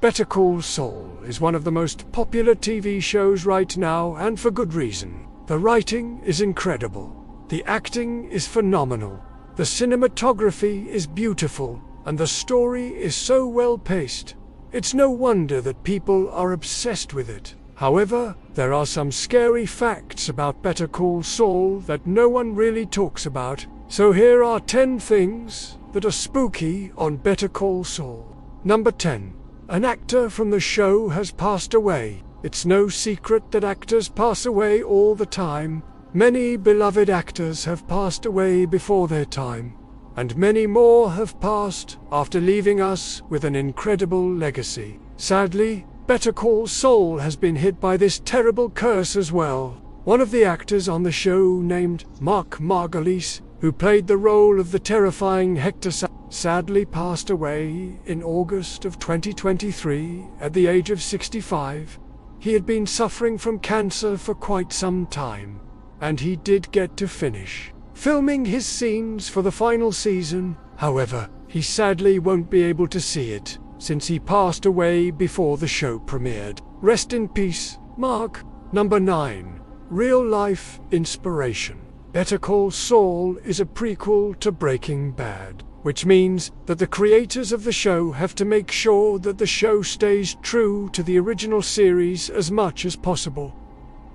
Better Call Saul is one of the most popular TV shows right now, and for good reason. The writing is incredible. The acting is phenomenal. The cinematography is beautiful, and the story is so well paced. It's no wonder that people are obsessed with it. However, there are some scary facts about Better Call Saul that no one really talks about. So here are 10 things that are spooky on Better Call Saul. Number 10. An actor from the show has passed away. It's no secret that actors pass away all the time. Many beloved actors have passed away before their time, and many more have passed after leaving us with an incredible legacy. Sadly, Better Call Saul has been hit by this terrible curse as well. One of the actors on the show, named Mark Margulies, who played the role of the terrifying Hector, sadly passed away in August of 2023 at the age of 65. He had been suffering from cancer for quite some time, and he did get to finish filming his scenes for the final season. However, he sadly won't be able to see it, since he passed away before the show premiered. Rest in peace, Mark. Number 9. Real-life inspiration. Better Call Saul is a prequel to Breaking Bad, which means that the creators of the show have to make sure that the show stays true to the original series as much as possible.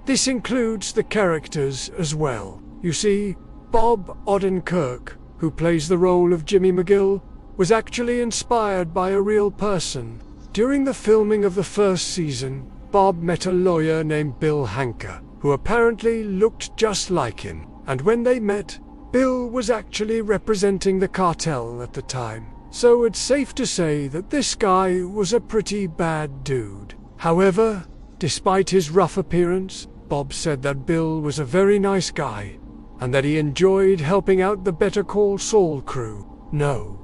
This includes the characters as well. You see, Bob Odenkirk, who plays the role of Jimmy McGill, was actually inspired by a real person. During the filming of the first season, Bob met a lawyer named Bill Hanker, who apparently looked just like him. And when they met, Bill was actually representing the cartel at the time. So it's safe to say that this guy was a pretty bad dude. However, despite his rough appearance, Bob said that Bill was a very nice guy, and that he enjoyed helping out the Better Call Saul crew. No.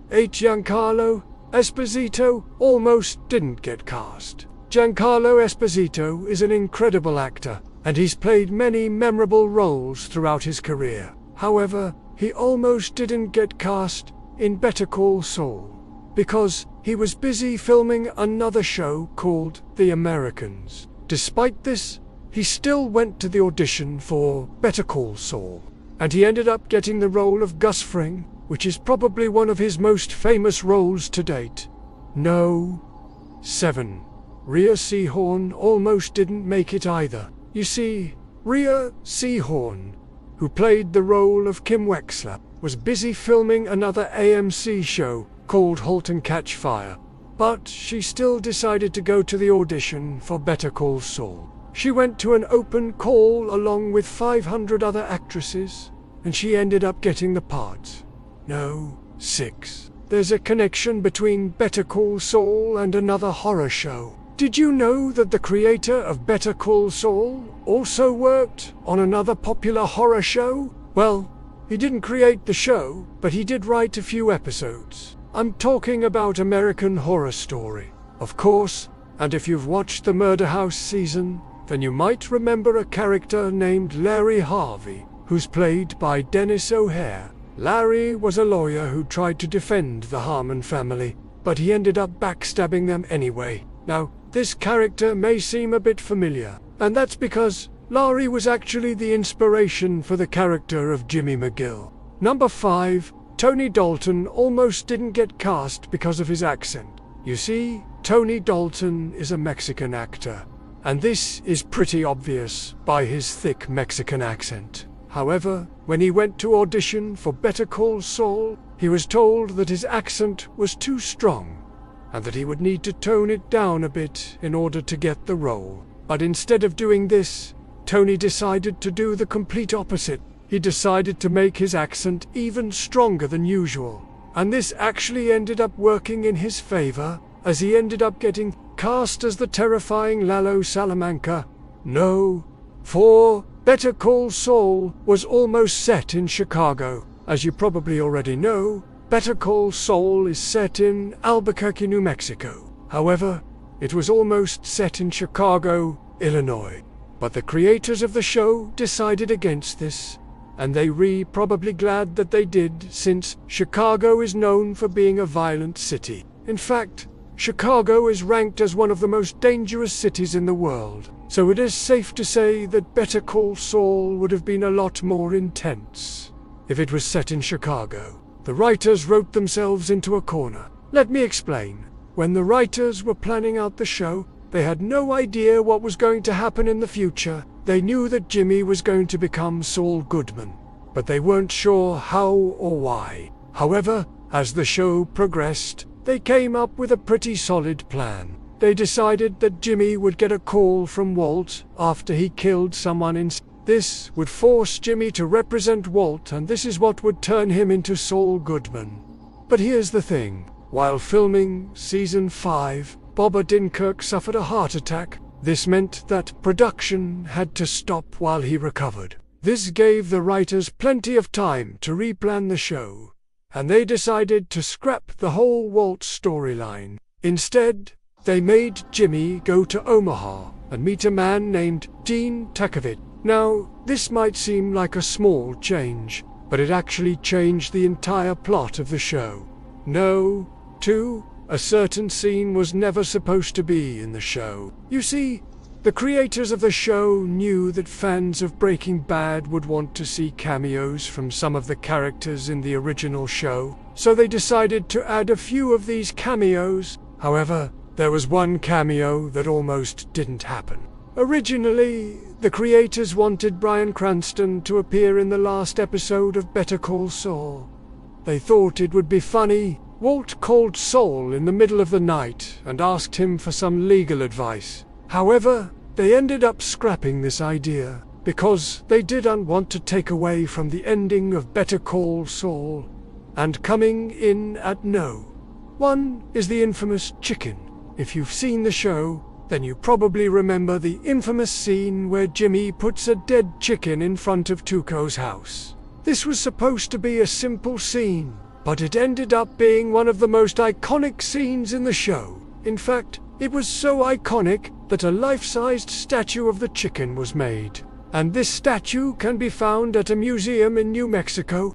Giancarlo Esposito almost didn't get cast. Giancarlo Esposito is an incredible actor, and he's played many memorable roles throughout his career. However, he almost didn't get cast in Better Call Saul because he was busy filming another show called The Americans. Despite this, he still went to the audition for Better Call Saul, and he ended up getting the role of Gus Fring, which is probably one of his most famous roles to date. No. 7. Rhea Seehorn almost didn't make it either. You see, Rhea Seehorn, who played the role of Kim Wexler, was busy filming another AMC show called Halt and Catch Fire, but she still decided to go to the audition for Better Call Saul. She went to an open call along with 500 other actresses, and she ended up getting the part. No. 6. There's a connection between Better Call Saul and another horror show. Did you know that the creator of Better Call Saul also worked on another popular horror show? Well, he didn't create the show, but he did write a few episodes. I'm talking about American Horror Story, of course, and if you've watched the Murder House season, then you might remember a character named Larry Harvey, who's played by Dennis O'Hare. Larry was a lawyer who tried to defend the Harmon family, but he ended up backstabbing them anyway. Now, this character may seem a bit familiar, and that's because Larry was actually the inspiration for the character of Jimmy McGill. Number 5. Tony Dalton almost didn't get cast because of his accent. You see, Tony Dalton is a Mexican actor, and this is pretty obvious by his thick Mexican accent. However, when he went to audition for Better Call Saul, he was told that his accent was too strong, and that he would need to tone it down a bit in order to get the role. But instead of doing this, Tony decided to do the complete opposite. He decided to make his accent even stronger than usual, and this actually ended up working in his favor, as he ended up getting cast as the terrifying Lalo Salamanca. No. 4. Better Call Saul was almost set in Chicago. As you probably already know, Better Call Saul is set in Albuquerque, New Mexico. However, it was almost set in Chicago, Illinois. But the creators of the show decided against this, and they were probably glad that they did, since Chicago is known for being a violent city. In fact, Chicago is ranked as one of the most dangerous cities in the world, so it is safe to say that Better Call Saul would have been a lot more intense if it was set in Chicago. The writers wrote themselves into a corner. Let me explain. When the writers were planning out the show, they had no idea what was going to happen in the future. They knew that Jimmy was going to become Saul Goodman, but they weren't sure how or why. However, as the show progressed, they came up with a pretty solid plan. They decided that Jimmy would get a call from Walt after he killed someone in. This would force Jimmy to represent Walt, and this is what would turn him into Saul Goodman. But here's the thing. While filming Season 5, Bob Odenkirk suffered a heart attack. This meant that production had to stop while he recovered. This gave the writers plenty of time to replan the show, and they decided to scrap the whole Walt storyline. Instead, they made Jimmy go to Omaha and meet a man named Dean Takovich. Now, this might seem like a small change, but it actually changed the entire plot of the show. No, too, a certain scene was never supposed to be in the show. You see, the creators of the show knew that fans of Breaking Bad would want to see cameos from some of the characters in the original show, so they decided to add a few of these cameos. However, there was one cameo that almost didn't happen. Originally, the creators wanted Bryan Cranston to appear in the last episode of Better Call Saul. They thought it would be funny. Walt called Saul in the middle of the night and asked him for some legal advice. However, they ended up scrapping this idea because they didn't want to take away from the ending of Better Call Saul. And coming in at no. 1 is the infamous chicken. If you've seen the show, then you probably remember the infamous scene where Jimmy puts a dead chicken in front of Tuco's house. This was supposed to be a simple scene, but it ended up being one of the most iconic scenes in the show. In fact, it was so iconic that a life-sized statue of the chicken was made. And this statue can be found at a museum in New Mexico.